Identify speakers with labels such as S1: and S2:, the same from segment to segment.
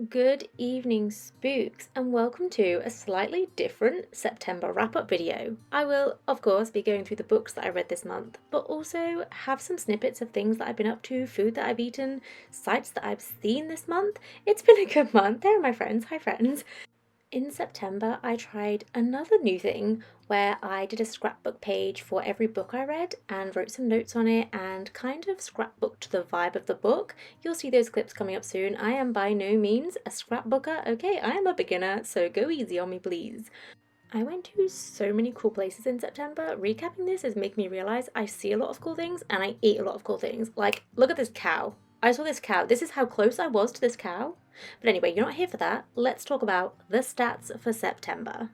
S1: Good evening, spooks, and welcome to a slightly different September wrap-up video. I will, of course, be going through the books that I read this month, but also have some snippets of things that I've been up to, food that I've eaten, sights that I've seen this month. It's been a good month. There are my friends. Hi, friends. In September, I tried another new thing where I did a scrapbook page for every book I read and wrote some notes on it and kind of scrapbooked the vibe of the book. You'll see those clips coming up soon. I am by no means a scrapbooker, okay? I am a beginner, so go easy on me, please. I went to so many cool places in September. Recapping this is making me realize I see a lot of cool things and I eat a lot of cool things. Like, look at this cow. I saw this cow. This is how close I was to this cow. But anyway, you're not here for that. Let's talk about the stats for September.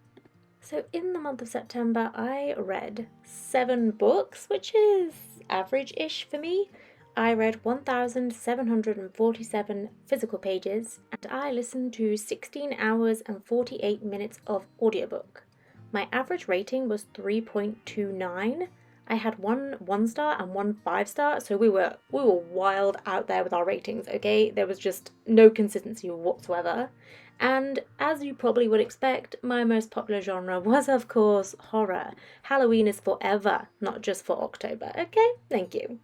S1: So in the month of September, I read 7 books, which is average-ish for me. I read 1,747 physical pages, and I listened to 16 hours and 48 minutes of audiobook. My average rating was 3.29. I had one 1-star and one 5-star, so we were wild out there with our ratings, okay? There was just no consistency whatsoever. And as you probably would expect, my most popular genre was, of course, horror. Halloween is forever, not just for October, okay? Thank you.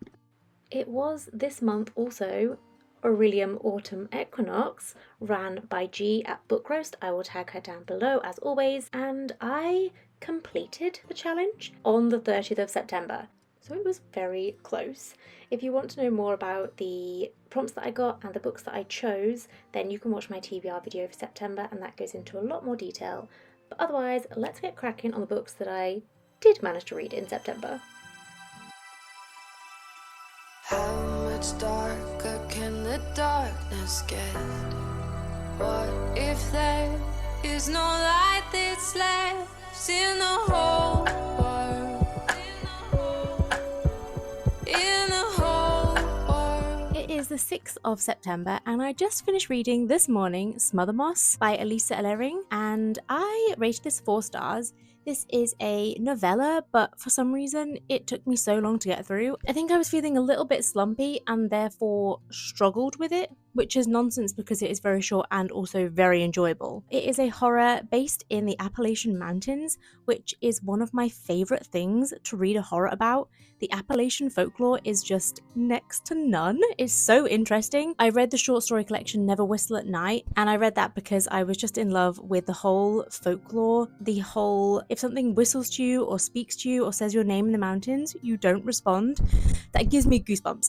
S1: It was this month also Aurelium Autumn Equinox, ran by G at Book Roast. I will tag her down below as always, and I completed the challenge on the 30th of September. So it was very close. If you want to know more about the prompts that I got and the books that I chose, then you can watch my TBR video for September, and that goes into a lot more detail. But otherwise, let's get cracking on the books that I did manage to read in September.
S2: How much darker can the darkness get? What if there is no light that's left in the whole world? In the whole world.
S1: It is the 6th of September, and I just finished reading this morning Smothermoss by Elisa Ellering, and I rated this 4 stars. This is a novella, but for some reason it took me so long to get through. I think I was feeling a little bit slumpy and therefore struggled with it, which is nonsense because it is very short and also very enjoyable. It is a horror based in the Appalachian Mountains, which is one of my favourite things to read a horror about. The Appalachian folklore is just next to none. It's so interesting. I read the short story collection Never Whistle at Night, and I read that because I was just in love with the whole folklore, the whole if something whistles to you or speaks to you or says your name in the mountains, you don't respond. That gives me goosebumps.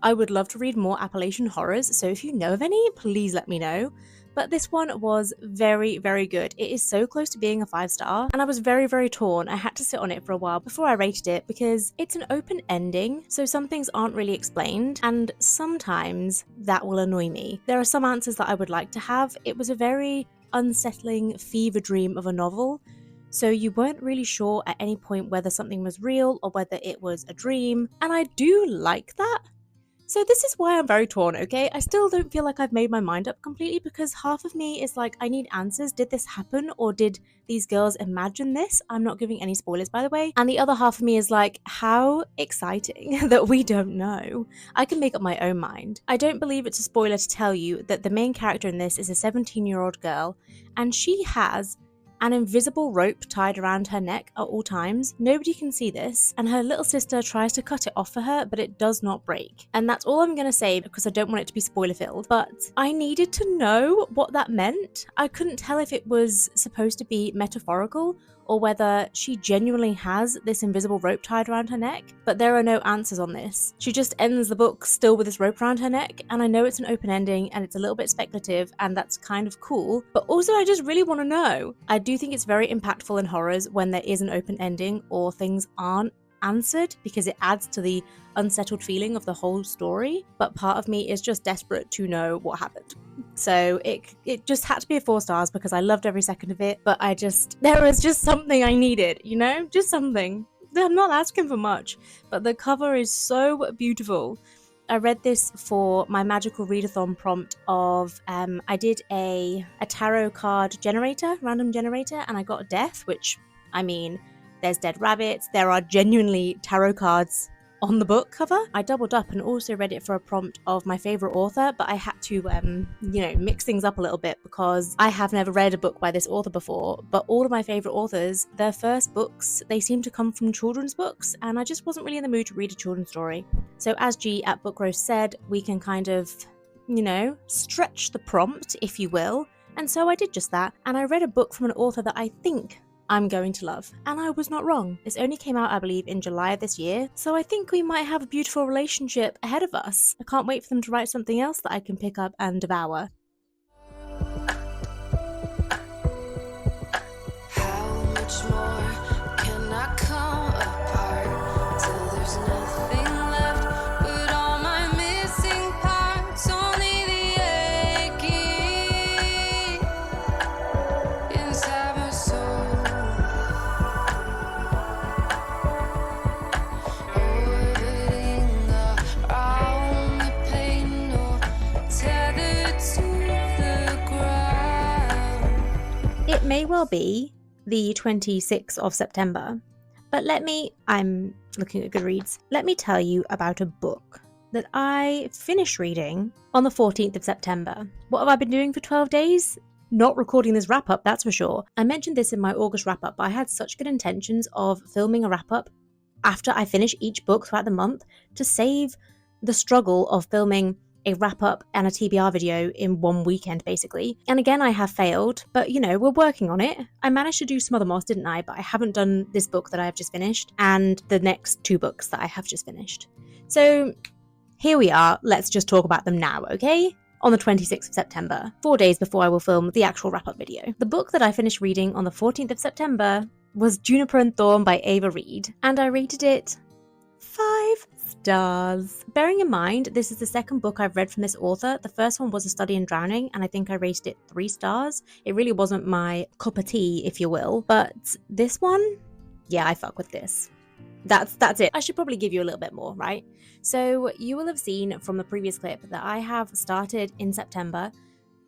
S1: I would love to read more Appalachian horrors, so if you know of any, please let me know. But this one was very, very good. It is so close to being a 5-star, and I was very, very torn. I had to sit on it for a while before I rated it because it's an open ending, so some things aren't really explained, and sometimes that will annoy me. There are some answers that I would like to have. It was a very unsettling fever dream of a novel, so you weren't really sure at any point whether something was real or whether it was a dream, and I do like that. So this is why I'm very torn, okay? I still don't feel like I've made my mind up completely because half of me is like, I need answers. Did this happen or did these girls imagine this? I'm not giving any spoilers, by the way. And the other half of me is like, how exciting that we don't know. I can make up my own mind. I don't believe it's a spoiler to tell you that the main character in this is a 17-year-old girl, and she has an invisible rope tied around her neck at all times. Nobody can see this, and her little sister tries to cut it off for her, but it does not break. And that's all I'm gonna say because I don't want it to be spoiler filled, but I needed to know what that meant. I couldn't tell if it was supposed to be metaphorical or whether she genuinely has this invisible rope tied around her neck, but there are no answers on this. She just ends the book still with this rope around her neck, and I know it's an open ending and it's a little bit speculative, and that's kind of cool, but also I just really want to know. I do think it's very impactful in horrors when there is an open ending or things aren't answered because it adds to the unsettled feeling of the whole story, but part of me is just desperate to know what happened. So it just had to be a 4 stars because I loved every second of it, but there was just something I needed, you know, just something. I'm not asking for much, but the cover is so beautiful. I read this for my magical readathon prompt of, I did a tarot card generator, random generator, and I got a death, which, I mean, there's dead rabbits, there are genuinely tarot cards on the book cover. I doubled up and also read it for a prompt of my favourite author, but I had to, mix things up a little bit because I have never read a book by this author before, but all of my favourite authors, their first books, they seem to come from children's books, and I just wasn't really in the mood to read a children's story. So as G at Book Roast said, we can kind of, stretch the prompt, if you will, and so I did just that, and I read a book from an author that I think I'm going to love. And I was not wrong. This only came out, I believe, in July of this year, so I think we might have a beautiful relationship ahead of us. I can't wait for them to write something else that I can pick up and devour.
S2: How much more can I come apart till there's nothing left but all my missing parts, only the aching inside my soul. Orbiting around the pain, or tethered to the ground.
S1: It may well be the 26th of September, but I'm looking at Goodreads, let me tell you about a book that I finished reading on the 14th of September. What have I been doing for 12 days? Not recording this wrap-up, that's for sure. I mentioned this in my August wrap-up, but I had such good intentions of filming a wrap-up after I finish each book throughout the month to save the struggle of filming a wrap-up and a TBR video in one weekend, basically. And again, I have failed, but we're working on it. I managed to do Smothermoss, didn't I? But I haven't done this book that I have just finished and the next 2 books that I have just finished. So here we are. Let's just talk about them now, okay? On the 26th of September, 4 days before I will film the actual wrap-up video. The book that I finished reading on the 14th of September was Juniper Thorn by Ava Reid, and I rated it 5 stars. Bearing in mind, this is the second book I've read from this author. The first one was A Study in Drowning, and I think I rated it 3 stars. It really wasn't my cup of tea, if you will. But this one, yeah, I fuck with this. That's it. I should probably give you a little bit more, right? So you will have seen from the previous clip that I have started in September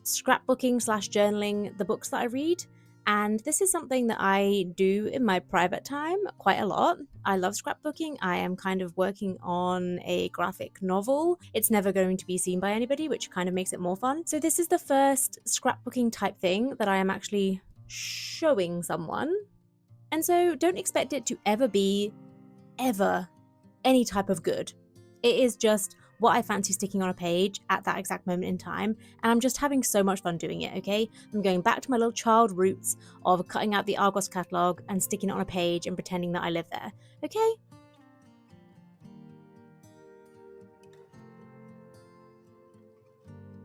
S1: scrapbooking/journaling the books that I read. And this is something that I do in my private time quite a lot. I love scrapbooking. I am kind of working on a graphic novel. It's never going to be seen by anybody, which kind of makes it more fun. So this is the first scrapbooking type thing that I am actually showing someone. And so don't expect it to ever be any type of good. It is just what I fancy sticking on a page at that exact moment in time, and I'm just having so much fun doing it, okay? I'm going back to my little child roots of cutting out the Argos catalogue and sticking it on a page and pretending that I live there, okay?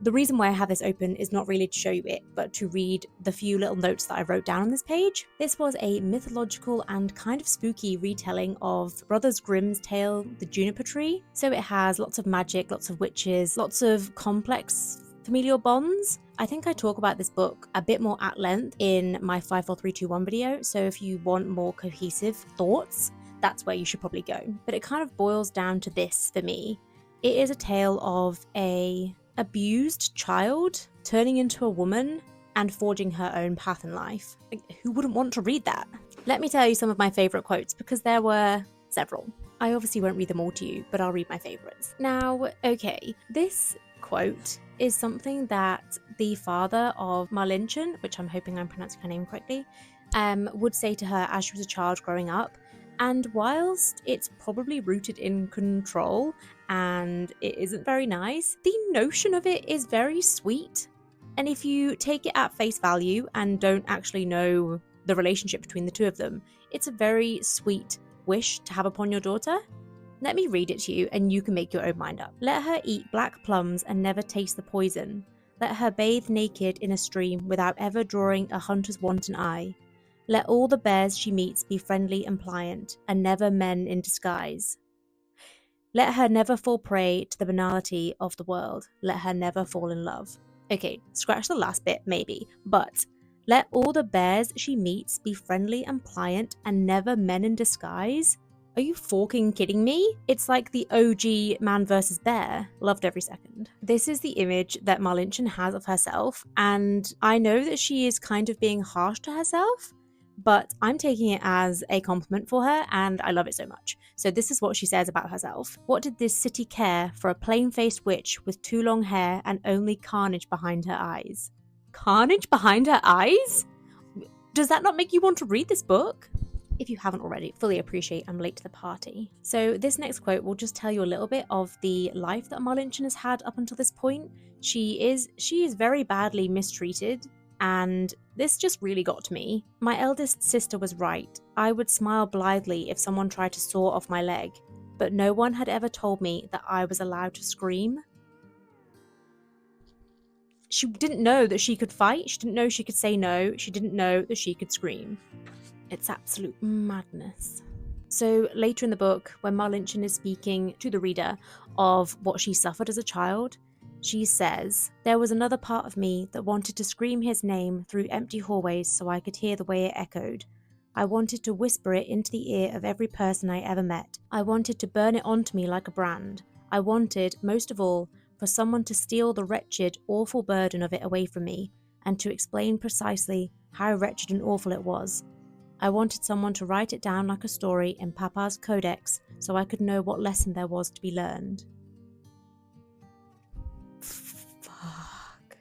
S1: The reason why I have this open is not really to show you it, but to read the few little notes that I wrote down on this page. This was a mythological and kind of spooky retelling of Brothers Grimm's tale, The Juniper Tree. So it has lots of magic, lots of witches, lots of complex familial bonds. I think I talk about this book a bit more at length in my 5, 4, 3, 2, 1 video, so if you want more cohesive thoughts, that's where you should probably go. But it kind of boils down to this for me. It is a tale of a abused child turning into a woman and forging her own path in life. Like, who wouldn't want to read that? Let me tell you some of my favourite quotes, because there were several. I obviously won't read them all to you, but I'll read my favourites. Now, okay, this quote is something that the father of Marlinchan, which I'm hoping I'm pronouncing her name correctly, would say to her as she was a child growing up. And whilst it's probably rooted in control and it isn't very nice, the notion of it is very sweet. And if you take it at face value and don't actually know the relationship between the two of them, it's a very sweet wish to have upon your daughter. Let me read it to you and you can make your own mind up. Let her eat black plums and never taste the poison. Let her bathe naked in a stream without ever drawing a hunter's wanton eye. Let all the bears she meets be friendly and pliant, and never men in disguise. Let her never fall prey to the banality of the world. Let her never fall in love. Okay, scratch the last bit, maybe, but let all the bears she meets be friendly and pliant, and never men in disguise. Are you fucking kidding me? It's like the OG Man vs. Bear. Loved every second. This is the image that Marlinchin has of herself, and I know that she is kind of being harsh to herself, but I'm taking it as a compliment for her, and I love it so much. So this is what she says about herself. What did this city care for a plain-faced witch with too long hair and only carnage behind her eyes? Carnage behind her eyes? Does that not make you want to read this book? If you haven't already, fully appreciate I'm late to the party. So this next quote will just tell you a little bit of the life that Marlinchin has had up until this point. She is very badly mistreated, and this just really got to me. My eldest sister was right. I would smile blithely if someone tried to saw off my leg, but no one had ever told me that I was allowed to scream. She didn't know that she could fight. She didn't know she could say no. She didn't know that she could scream. It's absolute madness. So later in the book, when Marlinchin is speaking to the reader of what she suffered as a child, she says, "There was another part of me that wanted to scream his name through empty hallways so I could hear the way it echoed. I wanted to whisper it into the ear of every person I ever met. I wanted to burn it onto me like a brand. I wanted, most of all, for someone to steal the wretched, awful burden of it away from me, and to explain precisely how wretched and awful it was. I wanted someone to write it down like a story in Papa's codex so I could know what lesson there was to be learned." Fuck.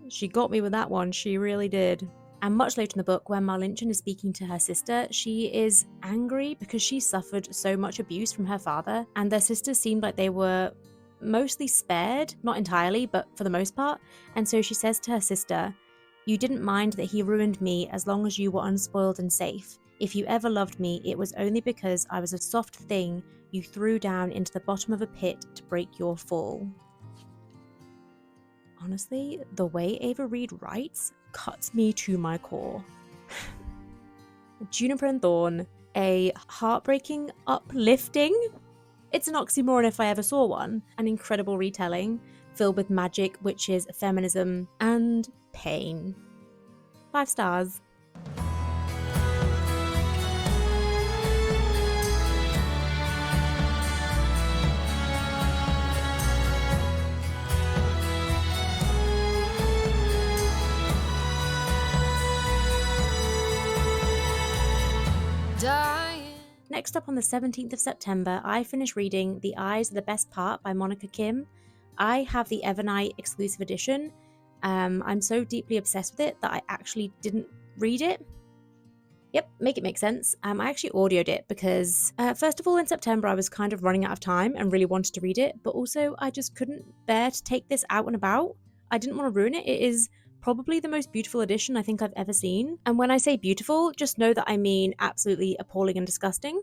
S1: She got me with that one, she really did. And much later in the book, when Marlinchin is speaking to her sister, she is angry because she suffered so much abuse from her father, and their sisters seemed like they were mostly spared, not entirely, but for the most part. And so she says to her sister, "You didn't mind that he ruined me as long as you were unspoiled and safe. If you ever loved me, it was only because I was a soft thing you threw down into the bottom of a pit to break your fall." Honestly, the way Ava Reid writes cuts me to my core. Juniper and Thorn, a heartbreaking, uplifting, it's an oxymoron if I ever saw one, an incredible retelling filled with magic, witches, feminism, and pain. 5 stars. Next up on the 17th of September, I finished reading The Eyes Are the Best Part by Monica Kim. I have the Evernight exclusive edition. I'm so deeply obsessed with it that I actually didn't read it. Yep, make it make sense. I actually audioed it because, first of all, in September I was kind of running out of time and really wanted to read it, but also I just couldn't bear to take this out and about. I didn't want to ruin it. It is probably the most beautiful edition I think I've ever seen. And when I say beautiful, just know that I mean absolutely appalling and disgusting.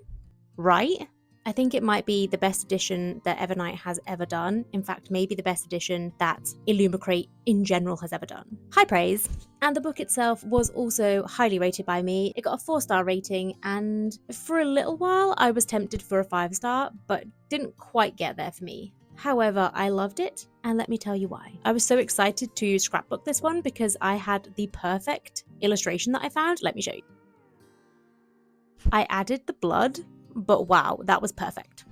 S1: Right? I think it might be the best edition that Evernight has ever done. In fact, maybe the best edition that Illumicrate in general has ever done. High praise. And the book itself was also highly rated by me. It got a 4-star rating, and for a little while I was tempted for a 5-star, but didn't quite get there for me. However, I loved it, and let me tell you why. I was so excited to scrapbook this one because I had the perfect illustration that I found. Let me show you. I added the blood, but wow, that was perfect.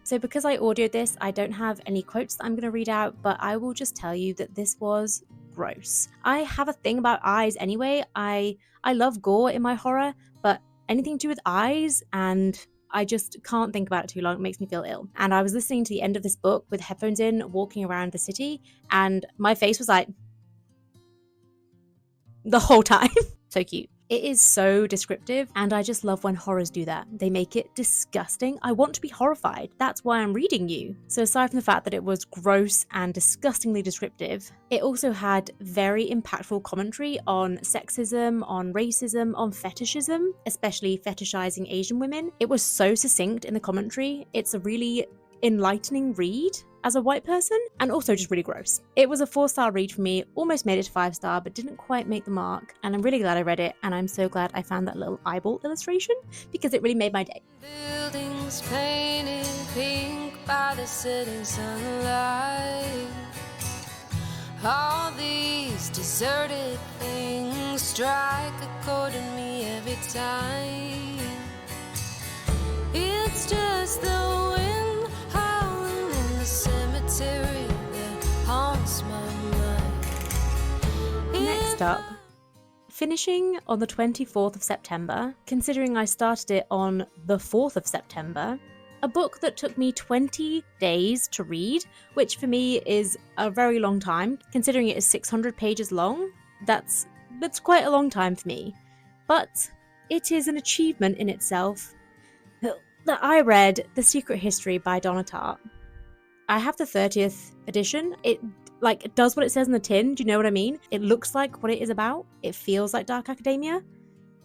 S1: So because I audioed this, I don't have any quotes that I'm going to read out, but I will just tell you that this was gross. I have a thing about eyes anyway. I love gore in my horror, but anything to do with eyes, and I just can't think about it too long. It makes me feel ill. And I was listening to the end of this book with headphones in, walking around the city, and my face was like the whole time. So cute. It is so descriptive, and I just love when horrors do that. They make it disgusting. I want to be horrified. That's why I'm reading you. So aside from the fact that it was gross and disgustingly descriptive, it also had very impactful commentary on sexism, on racism, on fetishism, especially fetishizing Asian women. It was so succinct in the commentary. It's a really enlightening read as a white person, and also just really gross. It was a 4-star read for me, almost made it to 5-star, but didn't quite make the mark, and I'm really glad I read it, and I'm so glad I found that little eyeball illustration because it really made my day.
S2: Buildings painted pink by the setting sunlight. All these deserted things strike a chord in me every time. It's just the wind howling in the cemetery that haunts my mind.
S1: Next up, finishing on the 24th of September, considering I started it on the 4th of September, a book that took me 20 days to read, which for me is a very long time. Considering it is 600 pages long, that's quite a long time for me. But it is an achievement in itself that I read The Secret History by Donna Tartt. I have the 30th edition. It does what it says in the tin. Do you know what I mean? It looks like what it is about. It feels like Dark Academia.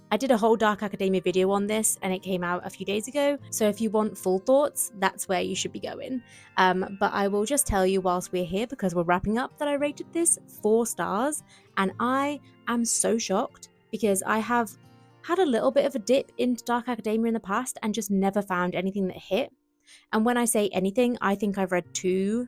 S1: I did a whole Dark Academia video on this and it came out a few days ago. So if you want full thoughts, that's where you should be going. But I will just tell you whilst we're here, because we're wrapping up, that I rated this 4 stars. And I am so shocked because I have had a little bit of a dip into Dark Academia in the past and just never found anything that hit. And when I say anything, I think I've read 2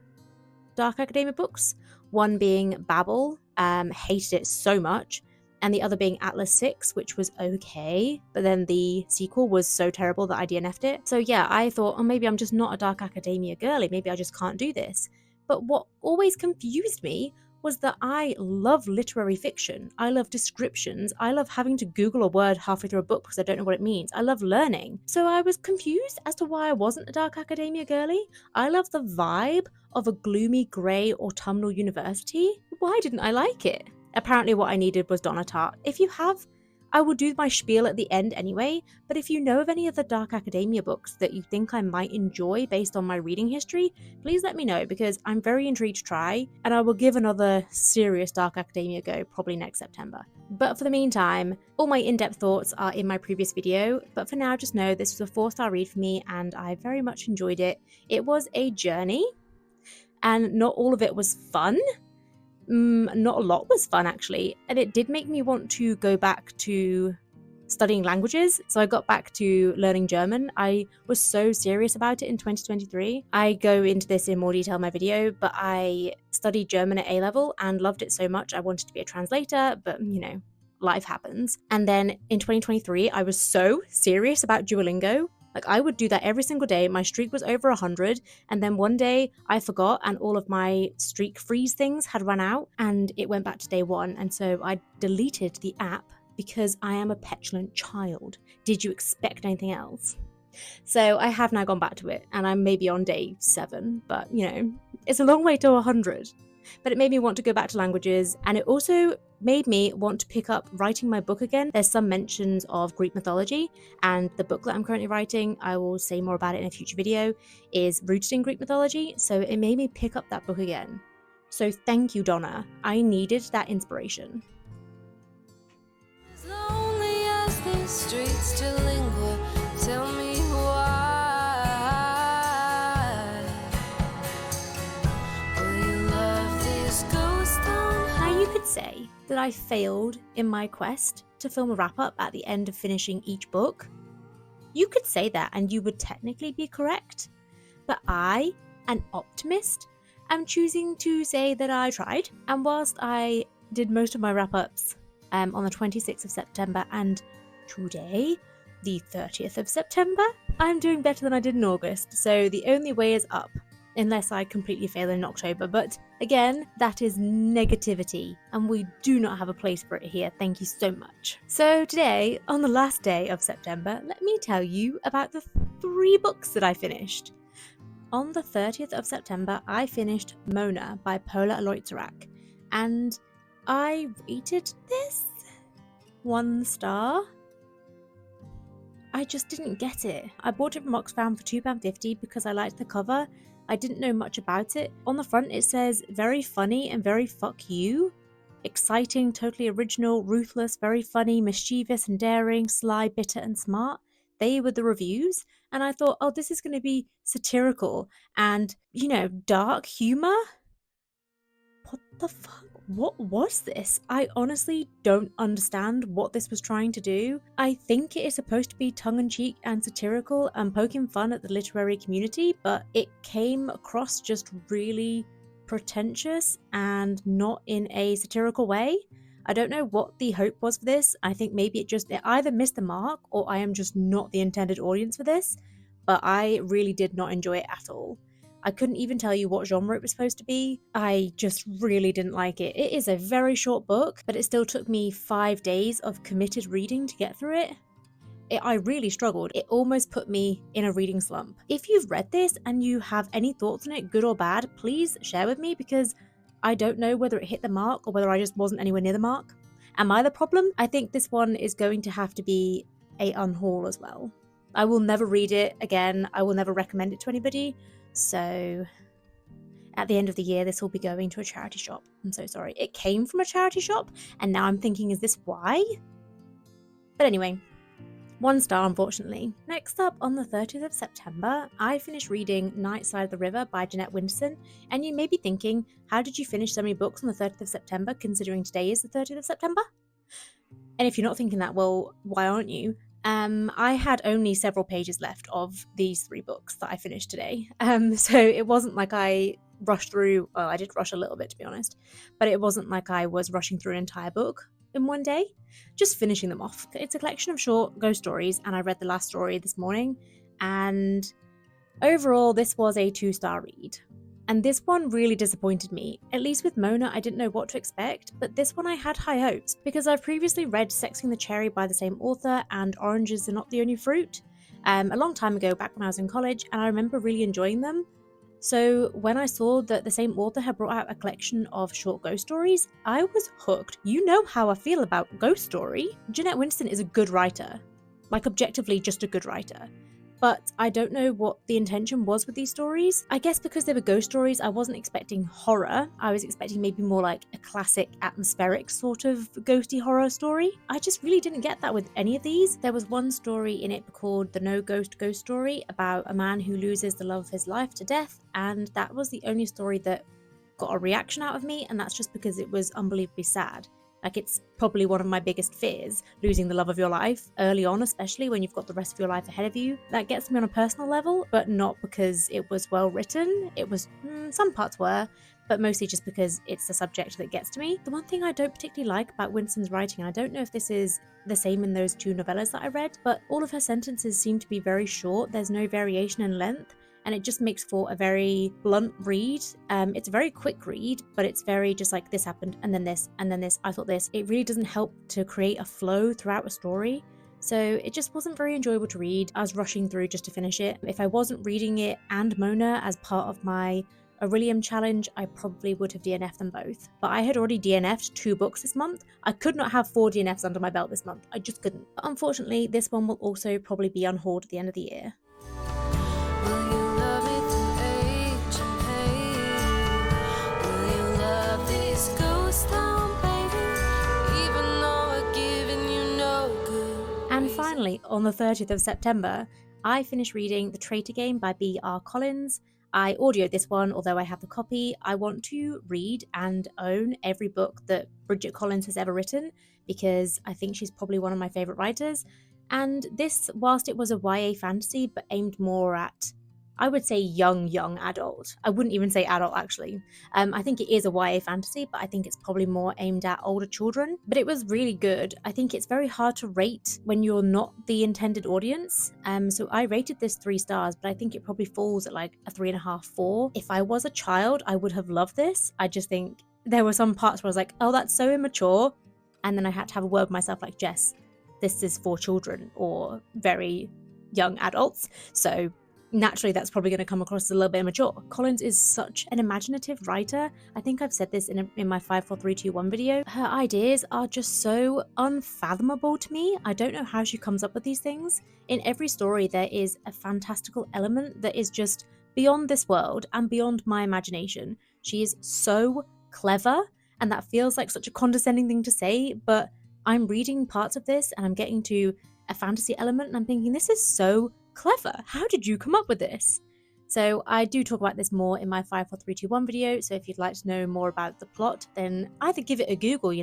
S1: Dark Academia books. One being Babel, hated it so much, and the other being Atlas 6, which was okay, but then the sequel was so terrible that I DNF'd it. So yeah, I thought, oh, maybe I'm just not a Dark Academia girly, maybe I just can't do this. But what always confused me was that I love literary fiction. I love descriptions. I love having to Google a word halfway through a book because I don't know what it means. I love learning. So I was confused as to why I wasn't a Dark Academia girly. I love the vibe of a gloomy, grey, autumnal university. Why didn't I like it? Apparently what I needed was Donna Tartt. If you have, I will do my spiel at the end anyway, but if you know of any of the Dark Academia books that you think I might enjoy based on my reading history, please let me know, because I'm very intrigued to try, and I will give another serious Dark Academia go probably next September. But for the meantime, all my in-depth thoughts are in my previous video, but for now just know this was a 4-star read for me and I very much enjoyed it. It was a journey, and not all of it was fun. Not a lot was fun actually, and it did make me want to go back to studying languages. So I got back to learning German. I was so serious about it in 2023. I go into this in more detail in my video, but I studied German at A level and loved it so much I wanted to be a translator, but you know, life happens. And then in 2023 I was so serious about Duolingo. Like, I would do that every single day. My streak was over 100, and then one day I forgot and all of my streak freeze things had run out and it went back to day 1, and so I deleted the app because I am a petulant child. Did you expect anything else? So I have now gone back to it and I'm maybe on day 7, but you know, it's a long way to 100. But it made me want to go back to languages, and it also made me want to pick up writing my book again. There's some mentions of Greek mythology, and the book that I'm currently writing, I will say more about it in a future video, is rooted in Greek mythology, so it made me pick up that book again. So thank you, Donna. I needed that inspiration.
S2: As lonely as these streets still linger, tell me why.
S1: Now you could say that I failed in my quest to film a wrap-up at the end of finishing each book. You could say that and you would technically be correct, but I, an optimist, am choosing to say that I tried. And whilst I did most of my wrap-ups on the 26th of September and today, the 30th of September, I'm doing better than I did in August, so the only way is up. Unless I completely fail in October, but again, that is negativity, and we do not have a place for it here, thank you so much. So today, on the last day of September, let me tell you about the 3 books that I finished. On the 30th of September, I finished Mona by Paula Aloysiak, and I rated this 1 star. I just didn't get it. I bought it from Oxfam for £2.50 because I liked the cover. I didn't know much about it. On the front it says, very funny and very fuck you. Exciting, totally original, ruthless, very funny, mischievous and daring, sly, bitter and smart. They were the reviews. And I thought, oh, this is going to be satirical and, you know, dark humour. What the fuck? What was this? I honestly don't understand what this was trying to do. I think it is supposed to be tongue-in-cheek and satirical and poking fun at the literary community, but it came across just really pretentious and not in a satirical way. I don't know what the hope was for this. I think maybe it either missed the mark or I am just not the intended audience for this, but I really did not enjoy it at all. I couldn't even tell you what genre it was supposed to be. I just really didn't like it. It is a very short book, but it still took me 5 days of committed reading to get through it. I really struggled. It almost put me in a reading slump. If you've read this and you have any thoughts on it, good or bad, please share with me, because I don't know whether it hit the mark or whether I just wasn't anywhere near the mark. Am I the problem? I think this one is going to have to be a unhaul as well. I will never read it again. I will never recommend it to anybody. So at the end of the year, this will be going to a charity shop. I'm so sorry. It came from a charity shop, and now I'm thinking, is this why? But anyway, 1 star, unfortunately. Next up, on the 30th of September, I finished reading Night Side of the River by Jeanette Winterson, and you may be thinking, how did you finish so many books on the 30th of September, considering today is the 30th of September? And if you're not thinking that, well, why aren't you? I had only several pages left of these 3 books that I finished today. So it wasn't like I rushed through, well, I did rush a little bit to be honest, but it wasn't like I was rushing through an entire book in one day, just finishing them off. It's a collection of short ghost stories, and I read the last story this morning, and overall this was a 2-star read. And this one really disappointed me. At least with Mona, I didn't know what to expect, but this one I had high hopes, because I've previously read Sexing the Cherry by the same author and Oranges Are Not the Only Fruit a long time ago, back when I was in college, and I remember really enjoying them. So when I saw that the same author had brought out a collection of short ghost stories, I was hooked. You know how I feel about ghost story. Jeanette Winterson is a good writer, like objectively just a good writer. But I don't know what the intention was with these stories. I guess because they were ghost stories, I wasn't expecting horror. I was expecting maybe more like a classic atmospheric sort of ghosty horror story. I just really didn't get that with any of these. There was one story in it called The No Ghost Ghost Story, about a man who loses the love of his life to death, and that was the only story that got a reaction out of me, and that's just because it was unbelievably sad. Like, it's probably one of my biggest fears, losing the love of your life early on, especially when you've got the rest of your life ahead of you. That gets me on a personal level, but not because it was well written. It was, some parts were, but mostly just because it's the subject that gets to me. The one thing I don't particularly like about Winston's writing, and I don't know if this is the same in those 2 novellas that I read, but all of her sentences seem to be very short. There's no variation in length, and it just makes for a very blunt read. It's a very quick read, but it's very just like, this happened, and then this, and then this, I thought this. It really doesn't help to create a flow throughout a story. So it just wasn't very enjoyable to read. I was rushing through just to finish it. If I wasn't reading it and Mona as part of my Aurelium challenge, I probably would have DNF'd them both. But I had already DNF'd 2 books this month. I could not have 4 DNFs under my belt this month. I just couldn't. But unfortunately, this one will also probably be unhauled at the end of the year. And finally, on the 30th of September, I finished reading The Traitor Game by B.R. Collins. I audioed this one, although I have the copy. I want to read and own every book that Bridget Collins has ever written, because I think she's probably one of my favourite writers. And this, whilst it was a YA fantasy, but aimed more at, I would say, young adult. I wouldn't even say adult, actually. I think it is a YA fantasy, but I think it's probably more aimed at older children. But it was really good. I think it's very hard to rate when you're not the intended audience. So I rated this 3 stars, but I think it probably falls at like a 3.5, 4. If I was a child, I would have loved this. I just think there were some parts where I was like, oh, that's so immature. And then I had to have a word with myself like, Jess, this is for children or very young adults. So naturally, that's probably going to come across as a little bit immature. Collins is such an imaginative writer. I think I've said this in my 5, 4, 3, 2, 1 video. Her ideas are just so unfathomable to me. I don't know how she comes up with these things. In every story, there is a fantastical element that is just beyond this world and beyond my imagination. She is so clever, and that feels like such a condescending thing to say, but I'm reading parts of this and I'm getting to a fantasy element and I'm thinking, this is so clever. How did you come up with this? So I do talk about this more in my 5, 4, 3, 2, 1 video. So if you'd like to know more about the plot, then either give it a Google,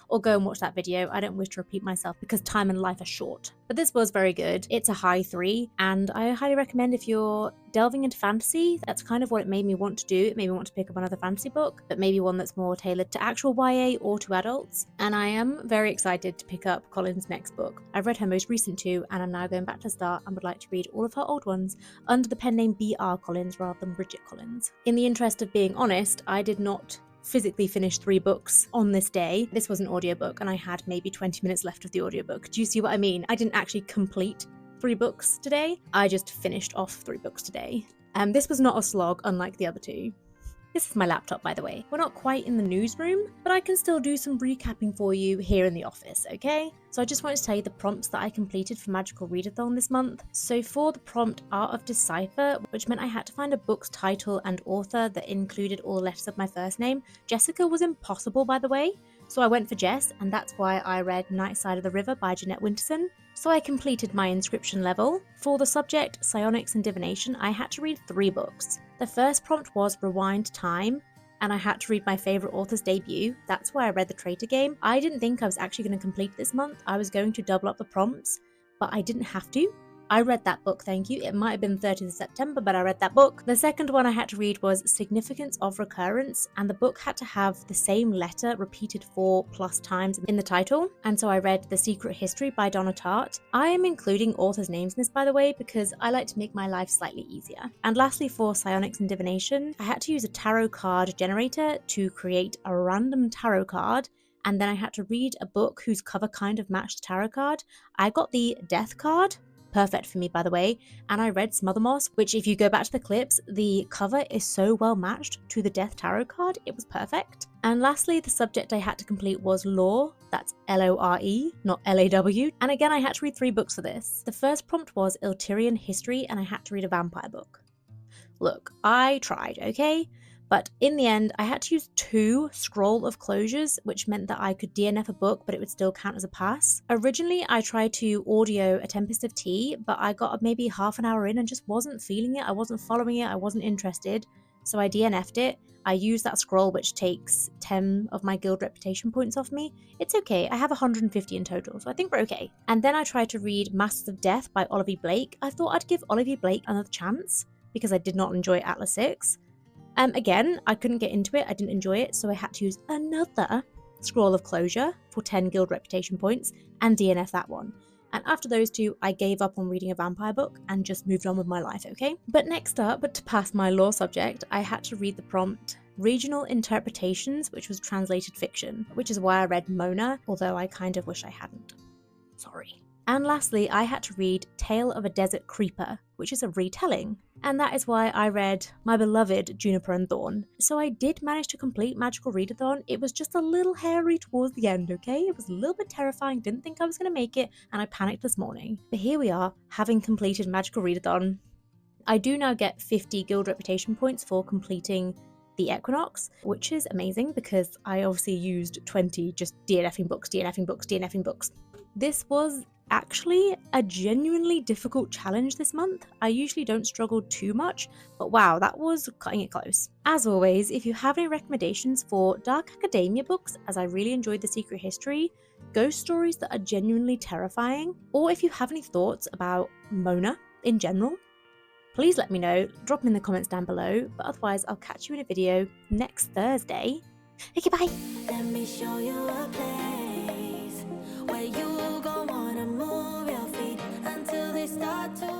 S1: or go and watch that video. I don't wish to repeat myself because time and life are short. But this was very good. It's a high 3, and I highly recommend if you're delving into fantasy. That's kind of what it made me want to do. It made me want to pick up another fantasy book, but maybe one that's more tailored to actual YA or to adults. And I am very excited to pick up Colin's next book. I've read her most recent two, and I'm now going back to the start and would like to read all of her old ones under the pen name B.R. Collins rather than Bridget Collins. In the interest of being honest, I did not physically finished 3 books on this day. This was an audiobook and I had maybe 20 minutes left of the audiobook. Do you see what I mean? I didn't actually complete 3 books today. I just finished off 3 books today. This was not a slog, unlike the other 2. This is my laptop, by the way. We're not quite in the newsroom, but I can still do some recapping for you here in the office, okay? So I just wanted to tell you the prompts that I completed for Magical Readathon this month. So for the prompt Art of Decipher, which meant I had to find a book's title and author that included all the letters of my first name, Jessica was impossible, by the way. So I went for Jess, and that's why I read Night Side of the River by Jeanette Winterson. So I completed my inscription level. For the subject, Psionics and Divination, I had to read 3 books. The first prompt was Rewind Time, and I had to read my favourite author's debut. That's why I read the Traitor Game. I didn't think I was actually going to complete this month. I was going to double up the prompts, but I didn't have to. I read that book, thank you. It might have been 30th of September, but I read that book. The second one I had to read was Significance of Recurrence, and the book had to have the same letter repeated 4+ times in the title, and so I read The Secret History by Donna Tartt. I am including authors' names in this, by the way, because I like to make my life slightly easier. And lastly, for Psionics and Divination, I had to use a tarot card generator to create a random tarot card, and then I had to read a book whose cover kind of matched the tarot card. I got the Death card. Perfect for me, by the way, and I read Smothermoss, which if you go back to the clips, the cover is so well matched to the Death Tarot card, it was perfect. And lastly, the subject I had to complete was Lore, that's Lore, not Law, and again I had to read 3 books for this. The first prompt was Iltyrian History, and I had to read a vampire book. Look, I tried, okay? But in the end, I had to use 2 Scroll of Closures, which meant that I could DNF a book, but it would still count as a pass. Originally, I tried to audio A Tempest of Tea, but I got maybe half an hour in and just wasn't feeling it. I wasn't following it. I wasn't interested. So I DNF'd it. I used that scroll, which takes 10 of my guild reputation points off me. It's okay. I have 150 in total, so I think we're okay. And then I tried to read Masters of Death by Olivia Blake. I thought I'd give Olivia Blake another chance because I did not enjoy Atlas 6. Again, I couldn't get into it, I didn't enjoy it, so I had to use another Scroll of Closure for 10 guild reputation points and DNF that one. And after those 2, I gave up on reading a vampire book and just moved on with my life, okay? But next up, to pass my law subject, I had to read the prompt Regional Interpretations, which was translated fiction, which is why I read Mona, although I kind of wish I hadn't. Sorry. And lastly, I had to read Tale of a Desert Creeper, which is a retelling. And that is why I read my beloved Juniper Thorn. So I did manage to complete Magical Readathon. It was just a little hairy towards the end, okay? It was a little bit terrifying, didn't think I was going to make it, and I panicked this morning. But here we are, having completed Magical Readathon. I do now get 50 guild reputation points for completing the Equinox, which is amazing because I obviously used 20 just DNFing books, DNFing books, DNFing books. This was actually a genuinely difficult challenge this month. I usually don't struggle too much, but wow, that was cutting it close. As always, if you have any recommendations for dark academia books, as I really enjoyed The Secret History, ghost stories that are genuinely terrifying, or if you have any thoughts about Mona in general, please let me know, drop them in the comments down below, but otherwise I'll catch you in a video next Thursday. Okay, bye!
S2: Let me show you a place where you gon' wanna move your feet until they start to